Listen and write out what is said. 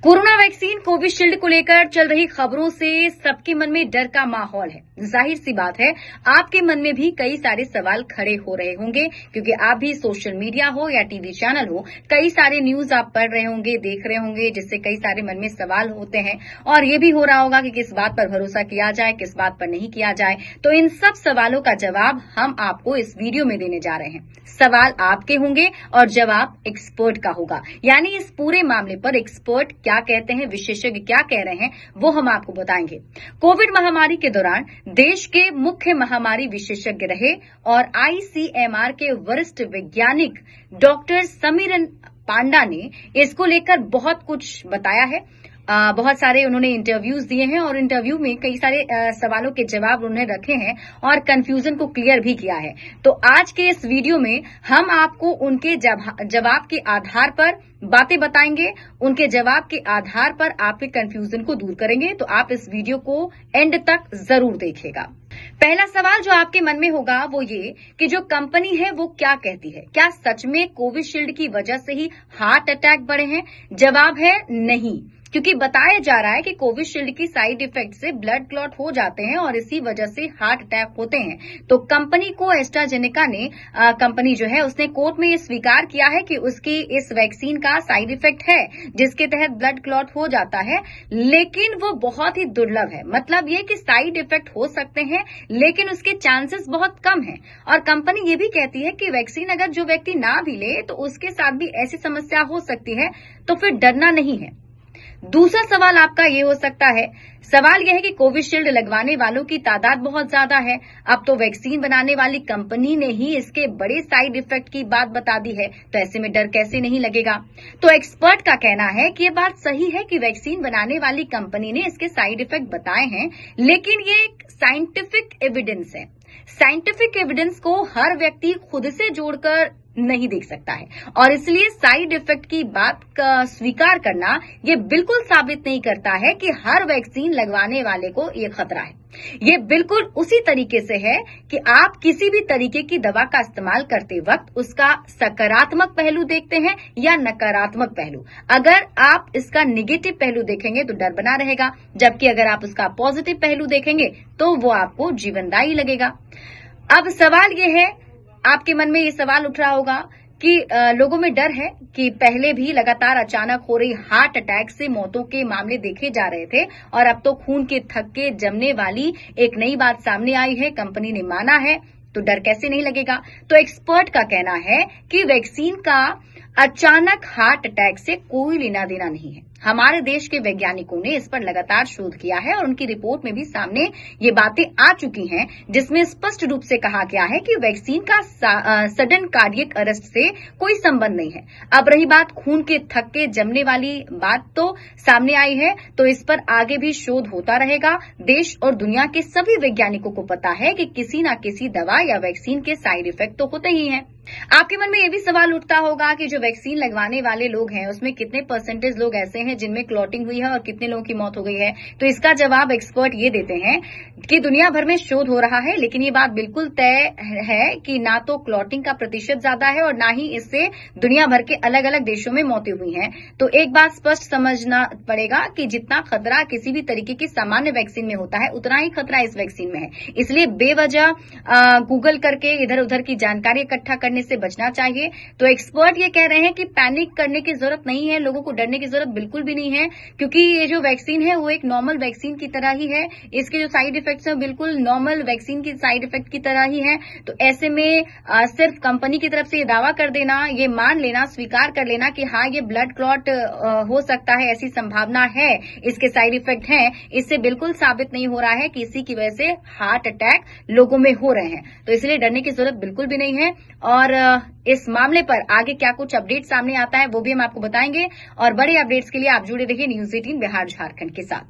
Corona vaccine Covishield को लेकर चल रही खबरों से सबके मन में डर का माहौल है। जाहिर सी बात है, आपके मन में भी कई सारे सवाल खड़े हो रहे होंगे, क्योंकि आप भी सोशल मीडिया हो या टीवी चैनल हो, कई सारे न्यूज आप पढ़ रहे होंगे, देख रहे होंगे, जिससे कई सारे मन में सवाल होते हैं। और ये भी हो रहा होगा कि किस बात पर भरोसा किया जाए, किस बात पर नहीं किया जाए। तो इन सब सवालों का जवाब हम आपको इस वीडियो में देने जा रहे हैं। सवाल आपके होंगे और जवाब एक्सपर्ट का होगा, यानी इस पूरे मामले पर एक्सपर्ट क्या कहते हैं, विशेषज्ञ क्या कह रहे हैं, वो हम आपको बताएंगे। कोविड महामारी के दौरान देश के मुख्य महामारी विशेषज्ञ रहे और आईसीएमआर के वरिष्ठ वैज्ञानिक डॉक्टर समीरन पांडा ने इसको लेकर बहुत कुछ बताया है। बहुत सारे उन्होंने इंटरव्यूज दिए हैं और इंटरव्यू में कई सारे सवालों के जवाब उन्होंने रखे हैं और कंफ्यूजन को क्लियर भी किया है। तो आज के इस वीडियो में हम आपको उनके जवाब के आधार पर बातें बताएंगे, उनके जवाब के आधार पर आपके कंफ्यूजन को दूर करेंगे। तो आप इस वीडियो को एंड तक जरूर देखिएगा। पहला सवाल जो आपके मन में होगा वो ये कि जो कंपनी है वो क्या कहती है, क्या सच में कोविशील्ड की वजह से ही हार्ट अटैक बढ़े हैं? जवाब है नहीं, क्योंकि बताया जा रहा है कि कोविशील्ड की साइड इफेक्ट से ब्लड क्लॉट हो जाते हैं और इसी वजह से हार्ट अटैक होते हैं। तो कंपनी को एस्ट्राजेनेका ने कंपनी जो है उसने कोर्ट में ये स्वीकार किया है कि उसकी इस वैक्सीन का साइड इफेक्ट है, जिसके तहत ब्लड क्लॉट हो जाता है, लेकिन वो बहुत ही दुर्लभ है। मतलब ये कि साइड इफेक्ट हो सकते हैं लेकिन उसके चांसेस बहुत कम हैं। और कंपनी ये भी कहती है कि वैक्सीन अगर जो व्यक्ति ना भी ले तो उसके साथ भी ऐसी समस्या हो सकती है, तो फिर डरना नहीं है। दूसरा सवाल आपका ये हो सकता है, सवाल यह है कि कोविशील्ड लगवाने वालों की तादाद बहुत ज्यादा है। अब तो वैक्सीन बनाने वाली कंपनी ने ही इसके बड़े साइड इफेक्ट की बात बता दी है, तो ऐसे में डर कैसे नहीं लगेगा? तो एक्सपर्ट का कहना है कि ये बात सही है कि वैक्सीन बनाने वाली कंपनी ने इसके साइड इफेक्ट बताए हैं, लेकिन ये एक साइंटिफिक एविडेंस है। साइंटिफिक एविडेंस को हर व्यक्ति खुद से जोड़कर नहीं देख सकता है और इसलिए साइड इफेक्ट की बात का स्वीकार करना ये बिल्कुल साबित नहीं करता है कि हर वैक्सीन लगवाने वाले को ये खतरा है। ये बिल्कुल उसी तरीके से है कि आप किसी भी तरीके की दवा का इस्तेमाल करते वक्त उसका सकारात्मक पहलू देखते हैं या नकारात्मक पहलू। अगर आप इसका नेगेटिव पहलू देखेंगे तो डर बना रहेगा, जबकि अगर आप उसका पॉजिटिव पहलू देखेंगे तो वो आपको जीवनदायी लगेगा। अब सवाल ये है, आपके मन में ये सवाल उठ रहा होगा कि लोगों में डर है कि पहले भी लगातार अचानक हो रही हार्ट अटैक से मौतों के मामले देखे जा रहे थे और अब तो खून के थक्के जमने वाली एक नई बात सामने आई है, कंपनी ने माना है, तो डर कैसे नहीं लगेगा? तो एक्सपर्ट का कहना है कि वैक्सीन का अचानक हार्ट अटैक से कोई लेना देना नहीं है। हमारे देश के वैज्ञानिकों ने इस पर लगातार शोध किया है और उनकी रिपोर्ट में भी सामने ये बातें आ चुकी हैं, जिसमें स्पष्ट रूप से कहा गया है कि वैक्सीन का सडन कार्डियक अरेस्ट से कोई संबंध नहीं है। अब रही बात खून के थक्के जमने वाली बात, तो सामने आई है, तो इस पर आगे भी शोध होता रहेगा। देश और दुनिया के सभी वैज्ञानिकों को पता है कि किसी न किसी दवा या वैक्सीन के साइड इफेक्ट तो होते ही हैं। आपके मन में यह भी सवाल उठता होगा कि जो वैक्सीन लगवाने वाले लोग हैं उसमें कितने परसेंटेज लोग ऐसे हैं जिनमें क्लॉटिंग हुई है और कितने लोगों की मौत हो गई है। तो इसका जवाब एक्सपर्ट ये देते हैं कि दुनिया भर में शोध हो रहा है, लेकिन ये बात बिल्कुल तय है कि ना तो क्लॉटिंग का प्रतिशत ज्यादा है और ना ही इससे दुनिया भर के अलग अलग देशों में मौतें हुई हैं। तो एक बात स्पष्ट समझना पड़ेगा कि जितना खतरा किसी भी तरीके की सामान्य वैक्सीन में होता है, उतना ही खतरा इस वैक्सीन में है। इसलिए बेवजह गूगल करके इधर उधर की जानकारी इकट्ठा करने से बचना चाहिए। तो एक्सपर्ट ये कह रहे हैं कि पैनिक करने की जरूरत नहीं है, लोगों को डरने की जरूरत बिल्कुल भी नहीं है, क्योंकि ये जो वैक्सीन है वो एक नॉर्मल वैक्सीन की तरह ही है। इसके जो साइड इफेक्ट्स हैं बिल्कुल नॉर्मल वैक्सीन की साइड इफेक्ट की तरह ही है। तो ऐसे में सिर्फ कंपनी की तरफ से ये दावा कर देना, ये मान लेना, स्वीकार कर लेना कि हाँ ये ब्लड क्लॉट हो सकता है, ऐसी संभावना है, इसके साइड इफेक्ट हैं, इससे बिल्कुल साबित नहीं हो रहा है कि इसी की वजह से हार्ट अटैक लोगों में हो रहे हैं। तो इसलिए डरने की जरूरत बिल्कुल भी नहीं है और इस मामले पर आगे क्या कुछ अपडेट सामने आता है वो भी हम आपको बताएंगे। और बड़े अपडेट्स के लिए आप जुड़े रहिए न्यूज़ 18 बिहार झारखंड के साथ।